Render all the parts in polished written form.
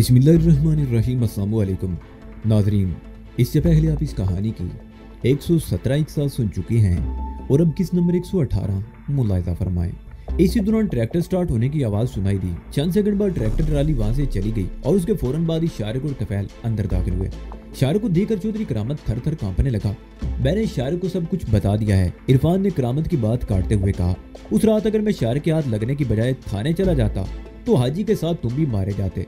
बिस्मिल्लाहिर्रहमानिर्रहीम। अस्सलाम वालेकुम नाजरीन, इससे पहले आप इस कहानी की 117 एक साथ सुन चुके हैं और अब किस नंबर 118 मुलाहिजा फरमाएं। इसी दौरान ट्रैक्टर स्टार्ट होने की आवाज सुनाई दी। चंद सेकंड बाद ट्रैक्टर ट्राली वहां से चली गई और उसके फौरन बाद ही शारिक और तफैल अंदर दाखिल हुए। शारिक को देखकर चौधरी करामत थर थर कांपने लगा। मैंने शारिक को सब कुछ बता दिया है। इरफान ने करामत की बात काटते हुए कहा, उस रात अगर मैं शारिक के हाथ लगने की बजाय थाने चला जाता तो हाजी के साथ तुम भी मारे जाते।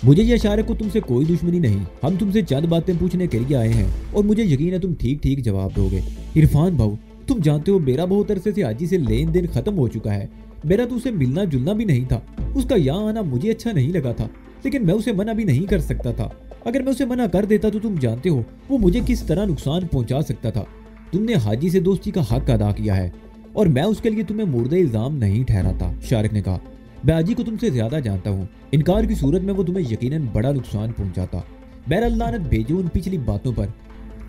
मुझे या शारिक को तुमसे कोई दुश्मनी नहीं, हम तुमसे चंद बातें पूछने के लिए आए हैं और मुझे यकीन है तुम ठीक ठीक जवाब दोगे। इरफान भाऊ, तुम जानते हो मेरा बहुत अरसे से हाजी से लेन देन खत्म हो चुका है। मेरा तो उसे मिलना जुलना भी नहीं था। उसका यहाँ आना मुझे अच्छा नहीं लगा था, लेकिन मैं उसे मना भी नहीं कर सकता था। अगर मैं उसे मना कर देता तो तुम जानते हो वो मुझे किस तरह नुकसान पहुंचा सकता था। तुमने हाजी से दोस्ती का हक अदा किया है और मैं उसके लिए तुम्हें मुर्दे इल्जाम नहीं ठहराता। शारिक ने कहा, मैं हाजी को तुमसे ज्यादा जानता हूँ। इनकार की सूरत में वो तुम्हें यकीनन बड़ा नुकसान पहुंचाता। बहरहाल लानत भेजो उन पिछली बातों पर।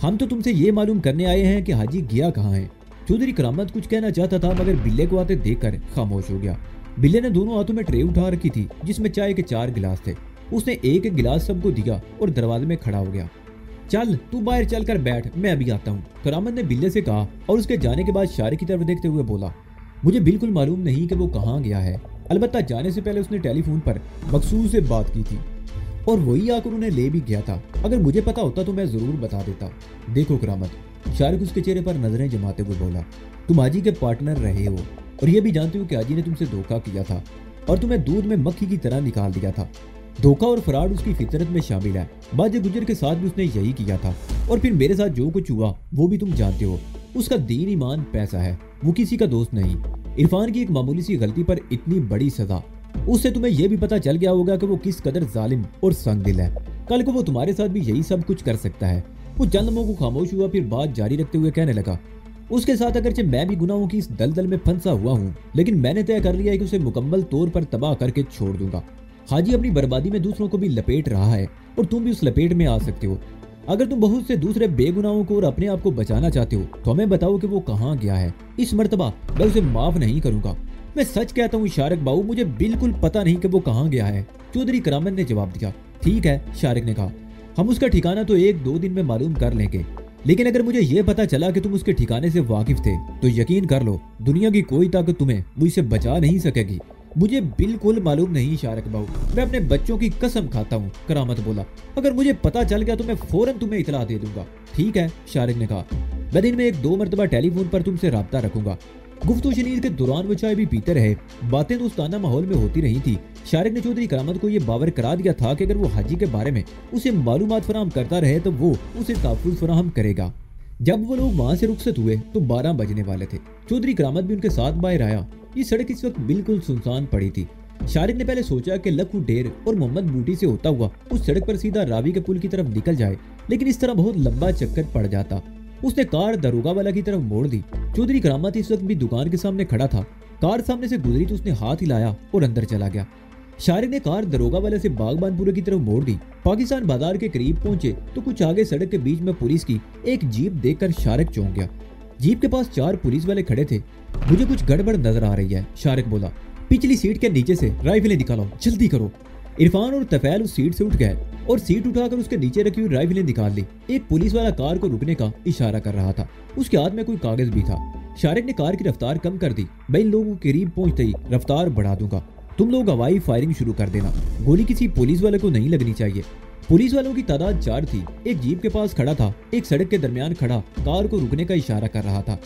हम तो तुमसे ये मालूम करने आए हैं कि हाजी गया कहाँ है। चौधरी करामत कुछ कहना चाहता था मगर बिल्ले को आते देखकर खामोश हो गया। बिल्ले ने दोनों हाथों में ट्रे उठा रखी थी जिसमें चाय के 4 गिलास थे। उसने एक गिलास सबको दिया और दरवाजे में खड़ा हो गया। चल तू बाहर चल कर बैठ, मैं अभी आता हूँ, करामत ने बिल्ले से कहा और उसके जाने के बाद शारिक की तरफ देखते हुए बोला, मुझे बिल्कुल मालूम नहीं कि वो कहाँ गया है। अलबत्ता जाने से पहले उसने टेलीफोन पर मकसूद से बात की थी और वही आकर उन्हें ले भी गया था। अगर मुझे पता होता तो मैं जरूर बता देता। देखो करामत, शारिक उसके चेहरे पर नजरें जमाते हुए बोला, तुम हाजी के पार्टनर रहे हो और ये भी जानते हो कि हाजी ने तुमसे धोखा किया था और तुम्हें दूध में मक्खी की तरह निकाल दिया था। धोखा और फराड उसकी फितरत में शामिल है। बाजे गुजर के साथ भी उसने यही किया था और फिर मेरे साथ जो कुछ हुआ वो भी तुम जानते हो। उसका दीन ईमान पैसा है, वो किसी का दोस्त नहीं। इरफान की एक मामूली सी गलती पर इतनी बड़ी सजा, उससे तुम्हें यह भी पता चल गया होगा कि वो किस कदर जालिम और संगदिल है। कल को वो तुम्हारे साथ भी यही सब कुछ कर सकता है। वो चंद लम्हों को खामोश हुआ, फिर बात जारी रखते हुए कहने लगा, उसके साथ अगरचे मैं भी गुनाहों की इस दलदल में फंसा हुआ हूँ, लेकिन मैंने तय कर लिया है कि उसे मुकम्मल तौर पर तबाह करके छोड़ दूंगा। हाजी अपनी बर्बादी में दूसरों को भी लपेट रहा है और तुम भी उस लपेट में आ सकते हो। अगर तुम बहुत से दूसरे बेगुनाहों को और अपने आप को बचाना चाहते हो तो हमें बताओ कि वो कहाँ गया है। इस मर्तबा मैं उसे माफ नहीं करूंगा। मैं सच कहता हूँ शारिक बाबू, मुझे बिल्कुल पता नहीं कि वो कहाँ गया है। चौधरी करामत ने जवाब दिया। ठीक है, शारिक ने कहा, हम उसका ठिकाना तो 1-2 दिन में मालूम कर लेंगे, लेकिन अगर मुझे यह पता चला कि तुम उसके ठिकाने से वाकिफ थे तो यकीन कर लो दुनिया की कोई ताकत तुम्हें मुझसे बचा नहीं सकेगी। मुझे बिल्कुल मालूम नहीं शारिक बाबू, मैं अपने बच्चों की कसम खाता हूँ, करामत बोला। अगर मुझे पता चल गया तो मैं फौरन तुम्हें इतला दे दूंगा। ठीक है, शारिक ने कहा, मैं दिन में 1-2 मरतबा टेलीफोन पर तुमसे राब्ता रखूंगा। गुफ्तगू शनीर के दौरान वो चाय भी पीते रहे। बातें दोस्ताना माहौल में होती रही थी। शारिक ने चौधरी करामत को यह बावर करा दिया था कि अगर वो हाजी के बारे में उसे मालूमात फराहम करता रहे तो वो उसे तहफ़्फ़ुज़ फराहम करेगा। जब वो लोग वहां से रुखसत हुए तो 12 बजने वाले थे। चौधरी करामत भी उनके साथ बाहर आया। ये सड़क इस वक्त बिल्कुल सुनसान पड़ी थी। शारिक ने पहले सोचा कि लखू ढेर और मोहम्मद बूटी से होता हुआ उस सड़क पर सीधा रावी के पुल की तरफ निकल जाए, लेकिन इस तरह बहुत लंबा चक्कर पड़ जाता। उसने कार दरोगा वाला की तरफ मोड़ दी। चौधरी करामत इस वक्त भी दुकान के सामने खड़ा था। कार सामने से गुजरी तो उसने हाथ हिलाया और अंदर चला गया। शारिक ने कार दरोगा वाले से बागबानपुरे की तरफ मोड़ दी। पाकिस्तान बाजार के करीब पहुंचे तो कुछ आगे सड़क के बीच में पुलिस की एक जीप देखकर शारिक चौंक गया। जीप के पास 4 पुलिस वाले खड़े थे। मुझे कुछ गड़बड़ नजर आ रही है, शारिक बोला। पिछली सीट के नीचे से राइफलें निकालो, जल्दी करो। इरफान और तफैल उस सीट से उठ गए और सीट उठाकर उसके नीचे रखी हुई राइफलें निकाल ली। एक पुलिस वाला कार को रुकने का इशारा कर रहा था। उसके हाथ में कोई कागज भी था। शारिक ने कार की रफ्तार कम कर दी। मैं इन लोगों के करीब पहुंचते ही रफ्तार बढ़ा दूंगा। तुम लोग हवाई फायरिंग शुरू कर देना। गोली किसी पुलिस वाले को नहीं लगनी चाहिए। पुलिस वालों की तादाद 4 थी। एक जीप के पास खड़ा था, एक सड़क के दरमियान खड़ा कार को रुकने का इशारा कर रहा था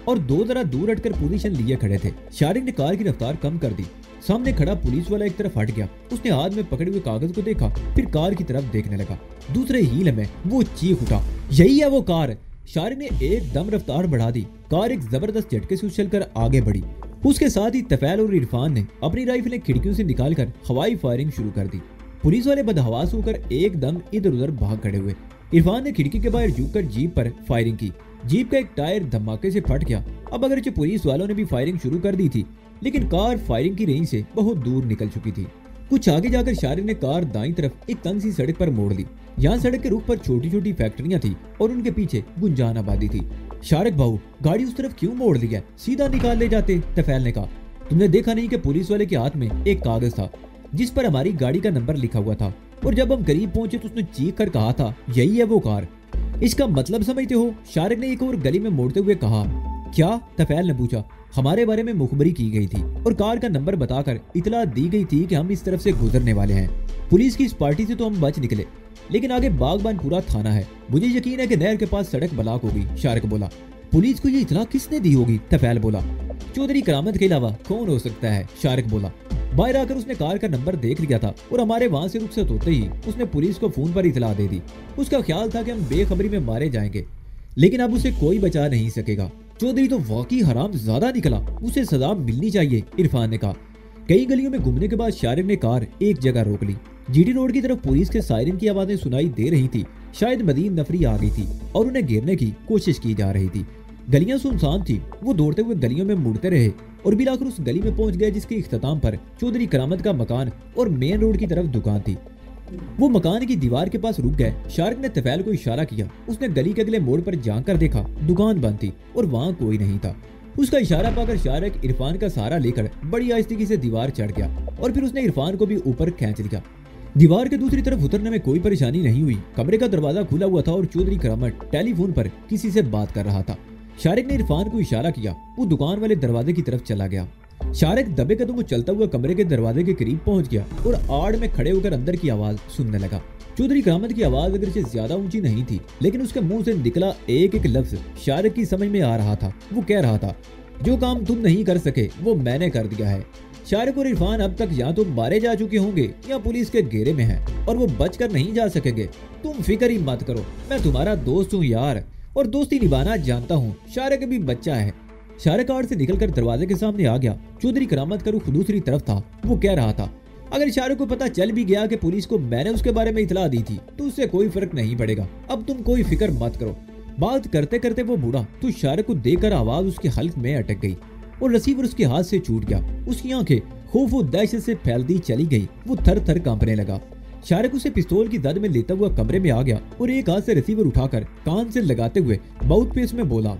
और 2 जरा दूर हटकर पोजीशन लिए खड़े थे। शारिक ने कार की रफ्तार कम कर दी। सामने खड़ा पुलिस वाला एक तरफ हट गया। उसने हाथ में पकड़े हुए कागज को देखा, फिर कार की तरफ देखने लगा। दूसरे ही लम्हे वो चीख उठा, यही है वो कार। शारिक ने एकदम रफ्तार बढ़ा दी। कार एक जबरदस्त झटके से उछलकर आगे बढ़ी। उसके साथ ही तफैल और इरफान ने अपनी राइफलें खिड़कियों से निकालकर हवाई फायरिंग शुरू कर दी। पुलिस वाले बदहवास होकर एकदम इधर उधर भाग खड़े हुए। इरफान ने खिड़की के बाहर झुककर जीप पर फायरिंग की। जीप का एक टायर धमाके से फट गया। अब अगरचे पुलिस वालों ने भी फायरिंग शुरू कर दी थी, लेकिन कार फायरिंग की रेंज से बहुत दूर निकल चुकी थी। कुछ आगे जाकर शारिक ने कार दाईं तरफ एक तंग सी सड़क पर मोड़ दी। यहाँ सड़क के रुख पर छोटी छोटी फैक्ट्रियां थी और उनके पीछे गुंजान आबादी थी। शारिक भाऊ, गाड़ी उस तरफ क्यों मोड़ दी है? सीधा निकाल ले जाते, तफैल ने कहा। तुमने देखा नहीं कि पुलिस वाले के हाथ में एक कागज था जिस पर हमारी गाड़ी का नंबर लिखा हुआ था। और जब हम करीब पहुंचे तो उसने चीख कर कहा था, यही है वो कार। इसका मतलब समझते हो? शारिक ने एक और गली में मोड़ते हुए कहा। क्या? तफैल ने पूछा। हमारे बारे में मुखबरी की गई थी और कार का नंबर बताकर इतला दी गई थी कि हम इस तरफ से गुजरने वाले हैं। पुलिस की इस पार्टी से तो हम बच निकले, लेकिन आगे बागबानपुरा थाना है। मुझे यकीन है कि नहर के पास सड़क ब्लॉक होगी। शारिक बोला। पुलिस को ये इतला किसने दी होगी? तफैल बोला। चौधरी करामत के अलावा कौन हो सकता है? शारिक बोला। बाहर आकर उसने कार का नंबर देख लिया था और हमारे वहां से रुखसत होते ही उसने पुलिस को फोन पर इतला दे दी। उसका ख्याल था कि हम बेखबरी में मारे जाएंगे, लेकिन अब उसे कोई बचा नहीं सकेगा। चौधरी तो वाकई हराम ज्यादा निकला, उसे सजा मिलनी चाहिए, इरफान ने कहा। कई गलियों में घूमने के बाद शारिक ने कार एक जगह रोक ली। जीटी रोड की तरफ पुलिस के सायरन की आवाजें सुनाई दे रही थी। शायद मदीन नफरी आ गई थी और उन्हें घेरने की कोशिश की जा रही थी। गलियां सुनसान थी। वो दौड़ते हुए गलियों में मुड़ते रहे और बिलाकर उस गली में पहुंच गए जिसके इख्तिताम पर चौधरी करामत का मकान और मेन रोड की तरफ दुकान थी। वो मकान की दीवार के पास रुक गए। शारिक ने तफैल को इशारा किया। उसने गली के अगले मोड़ पर जाकर कर देखा, दुकान बंद थी और वहाँ कोई नहीं था। उसका इशारा पाकर शारिक इरफान का सहारा लेकर बड़ी आहिस्ती से दीवार चढ़ गया और फिर उसने इरफान को भी ऊपर खींच लिया। दीवार के दूसरी तरफ उतरने में कोई परेशानी नहीं हुई। कमरे का दरवाजा खुला हुआ था और चौधरी करामत टेलीफोन पर किसी से बात कर रहा था। शारिक ने इरफान को इशारा किया। वो दुकान वाले दरवाजे की तरफ चला गया। शारिक दबे कदमों चलता हुआ कमरे के दरवाजे के करीब पहुंच गया और आड़ में खड़े होकर अंदर की आवाज सुनने लगा। चौधरी करामत की आवाज अगर से ज्यादा ऊंची नहीं थी, लेकिन उसके मुंह से निकला एक एक लफ्ज शारिक की समझ में आ रहा था। वो कह रहा था, जो काम तुम नहीं कर सके वो मैंने कर दिया है। शारिक और इरफान अब तक या तो मारे जा चुके होंगे या पुलिस के घेरे में हैं और वो बचकर नहीं जा सकेंगे। तुम फिक्र ही मत करो, मैं तुम्हारा दोस्त हूँ यार, और दोस्ती निभाना जानता हूँ। शारिक भी बच्चा है। शारिक कार से निकलकर दरवाजे के सामने आ गया। चौधरी करामत का रुख दूसरी तरफ था। वो कह रहा था, अगर शारिक को पता चल भी गया कि पुलिस को मैंने उसके बारे में इतला दी थी तो उससे कोई फर्क नहीं पड़ेगा। अब तुम कोई फिक्र मत करो। बात करते करते वो मुड़ा तो शारिक को देखकर आवाज उसके हल्क में अटक गई और रिसीवर उसके हाथ से छूट गया। उसकी आंखें खौफ और दहशत से फैलती चली गई। वो थर थर कांपने लगा। शारिक उसे पिस्तौल की दद में लेता हुआ कमरे में आ गया और एक हाथ से रिसीवर उठाकर कान से लगाते हुए माउथ पेस में बोला,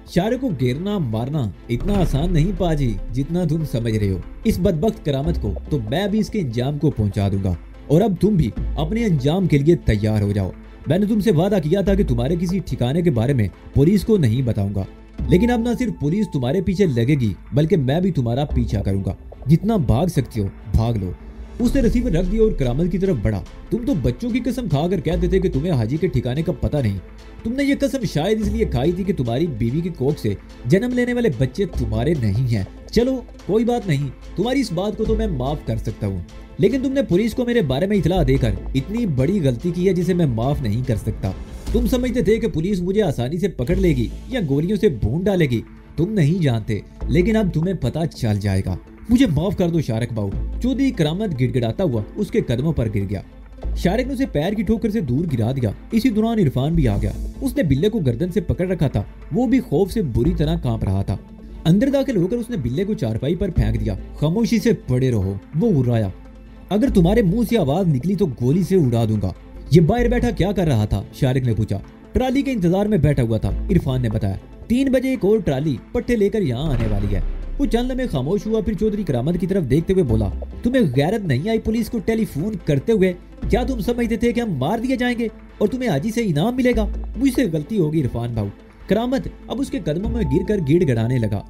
शारिक को घेरना मारना इतना आसान नहीं पाजी जितना तुम समझ रहे हो। इस बदबख्त करामत को तो मैं भी इसके अंजाम को पहुंचा दूंगा और अब तुम भी अपने अंजाम के लिए तैयार हो जाओ। मैंने तुमसे वादा किया था कि तुम्हारे किसी ठिकाने के बारे में पुलिस को नहीं बताऊंगा, लेकिन अब न सिर्फ पुलिस तुम्हारे पीछे लगेगी बल्कि मैं भी तुम्हारा पीछा करूंगा। जितना भाग सकते हो भाग लो। उसने रिसीवर रख दिया और करामत की तरफ बढ़ा। तुम तो बच्चों की कसम खाकर कहते थे कि तुम्हें हाजी के ठिकाने का पता नहीं। तुमने ये कसम शायद इसलिए खाई थी कि तुम्हारी बीवी की कोख से जन्म लेने वाले बच्चे तुम्हारे नहीं हैं। चलो कोई बात नहीं, तुम्हारी इस बात को तो मैं माफ कर सकता हूँ, लेकिन तुमने पुलिस को मेरे बारे में इतला देकर इतनी बड़ी गलती की है जिसे मैं माफ नहीं कर सकता। तुम समझते थे कि पुलिस मुझे आसानी से पकड़ लेगी या गोलियों से भून डालेगी। तुम नहीं जानते, लेकिन अब तुम्हें पता चल जाएगा। मुझे माफ कर दो शारिक बाबू। चौधरी करामत गिड़गिड़ाता हुआ उसके कदमों पर गिर गया। शारिक ने उसे पैर की ठोकर से दूर गिरा दिया। इसी दौरान इरफान भी आ गया। उसने बिल्ले को गर्दन से पकड़ रखा था। वो भी खौफ से बुरी तरह कांप रहा था। अंदर दाखिल होकर उसने बिल्ले को चारपाई पर फेंक दिया। खामोशी से पड़े रहो, वो उर्राया। अगर तुम्हारे मुंह से आवाज निकली तो गोली से उड़ा दूंगा। ये बाहर बैठा क्या कर रहा था? शारिक ने पूछा। ट्राली के इंतजार में बैठा हुआ था, इरफान ने बताया। 3 बजे एक और ट्राली पट्टे लेकर यहाँ आने वाली है। वो चंद में खामोश हुआ, फिर चौधरी करामत की तरफ देखते हुए बोला, तुम्हें गैरत नहीं आई पुलिस को टेलीफोन करते हुए? क्या तुम समझते थे कि हम मार दिए जाएंगे और तुम्हें हाजी से इनाम मिलेगा? मुझसे गलती होगी इरफान भाऊ। करामत अब उसके कदमों में गिरकर गिड़गिड़ाने लगा।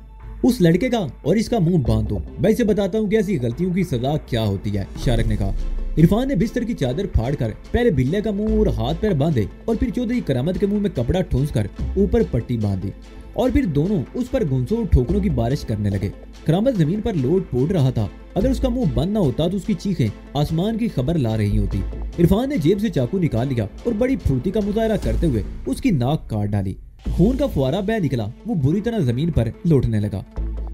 उस लड़के का और इसका मुंह बांध दो, मैं इसे बताता हूँ कि ऐसी गलतियों की सजा क्या होती है, शारिक ने कहा। इरफान ने बिस्तर की चादर फाड़कर पहले बिल्ले का मुंह और हाथ पैर बांधे और फिर चौधरी करामत के मुंह में कपड़ा ठूंसकर ऊपर पट्टी बांधी और फिर दोनों उस पर गुंसों और ठोकरों की बारिश करने लगे। करामत जमीन पर लोट पोट रहा था। अगर उसका मुंह बंद न होता तो उसकी चीखें आसमान की खबर ला रही होती। इरफान ने जेब से चाकू निकाल लिया और बड़ी फुर्ती का मुजाहरा करते हुए उसकी नाक काट डाली। खून का फुआरा बह निकला। वो बुरी तरह जमीन पर लौटने लगा।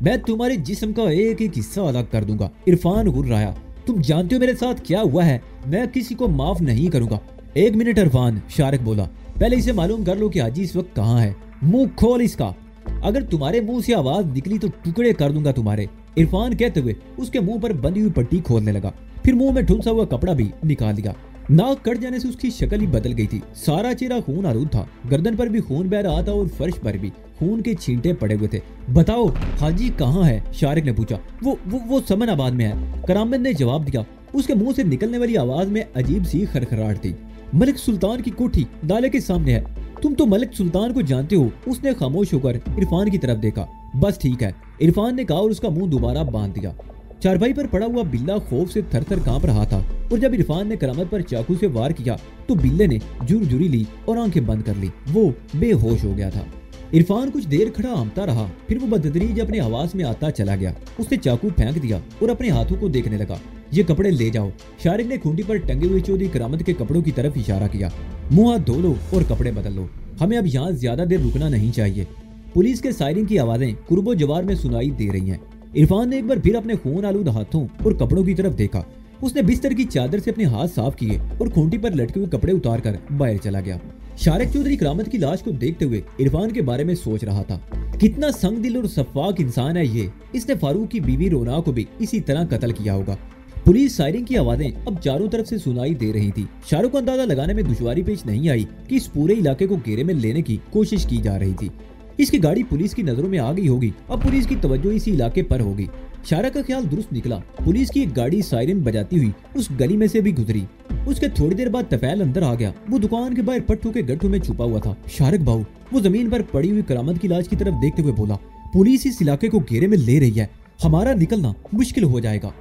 मैं तुम्हारे जिस्म का एक एक हिस्सा अलग कर दूंगा, इरफान गुर्राया। तुम जानते हो मेरे साथ क्या हुआ है? मैं किसी को माफ नहीं करूंगा। 1 मिनट इरफान, शारिक बोला। पहले इसे मालूम कर लो कि हाजी इस वक्त कहाँ है। मुंह खोल इसका। अगर तुम्हारे मुंह से आवाज निकली तो टुकड़े कर दूंगा तुम्हारे, इरफान कहते हुए उसके मुंह पर बंधी हुई पट्टी खोलने लगा। फिर मुंह में ठुलसा हुआ कपड़ा भी निकाल लिया। नाक कट जाने से उसकी शक्ल ही बदल गई थी। सारा चेहरा खून आलूद था। गर्दन पर भी खून बह रहा था और फर्श पर भी खून के छींटे पड़े हुए थे। बताओ हाजी कहाँ है? शारिक ने पूछा। वो समनाबाद में है, करामत ने जवाब दिया। उसके मुंह से निकलने वाली आवाज में अजीब सी खड़खड़ाहट थी। मलिक सुल्तान की कोठी नाले के सामने है, तुम तो मलिक सुल्तान को जानते हो। उसने खामोश होकर इरफान की तरफ देखा। बस ठीक है, इरफान ने कहा और उसका मुंह दोबारा बांध दिया। चारपाई पर पड़ा हुआ बिल्ला खौफ से थर थर कांप रहा था और जब इरफान ने करामत पर चाकू से वार किया तो बिल्ले ने जुरजुरी ली और आंखें बंद कर ली। वो बेहोश हो गया था। इरफान कुछ देर खड़ा आमता रहा, फिर वो बदतदरीज अपने हवास में आता चला गया। उसने चाकू फेंक दिया और अपने हाथों को देखने लगा। ये कपड़े ले जाओ। शारिक ने खूंटी पर टंगे हुए चौधरी करामत के कपड़ों की तरफ इशारा किया। मुंह हाथ धो लो और कपड़े बदल लो, हमें अब यहाँ ज्यादा देर रुकना नहीं चाहिए। पुलिस के सायरन की आवाजें कुर्बो जवार में सुनाई दे रही हैं। इरफान ने एक बार फिर अपने खून आलूद हाथों और कपड़ों की तरफ देखा। उसने बिस्तर की चादर से अपने हाथ साफ किए और खूंटी पर लटके हुए कपड़े उतारकर बाहर चला गया। शारिक चौधरी करामत की लाश को देखते हुए इरफान के बारे में सोच रहा था। कितना संग दिल और सफाक इंसान है ये। इसने फारूक की बीवी रोना को भी इसी तरह कत्ल किया होगा। पुलिस सायरन की आवाजें अब चारों तरफ से सुनाई दे रही थी। शाहरुख को अंदाजा लगाने में दुश्वारी पेश नहीं आई कि इस पूरे इलाके को घेरे में लेने की कोशिश की जा रही थी। इसकी गाड़ी पुलिस की नजरों में आ गई होगी। अब पुलिस की तवज्जो इसी इलाके पर होगी। शाहरुख का ख्याल दुरुस्त निकला। पुलिस की एक गाड़ी सायरन बजाती हुई उस गली में से भी गुजरी। उसके थोड़ी देर बाद तफैल अंदर आ गया। वो दुकान के बाहर पट्टों के गट्ठों में छुपा हुआ था। शाहरुख बाबू, वो जमीन पर पड़ी हुई करामत की लाश की तरफ देखते हुए बोला, पुलिस इस इलाके को घेरे में ले रही है, हमारा निकलना मुश्किल हो जाएगा।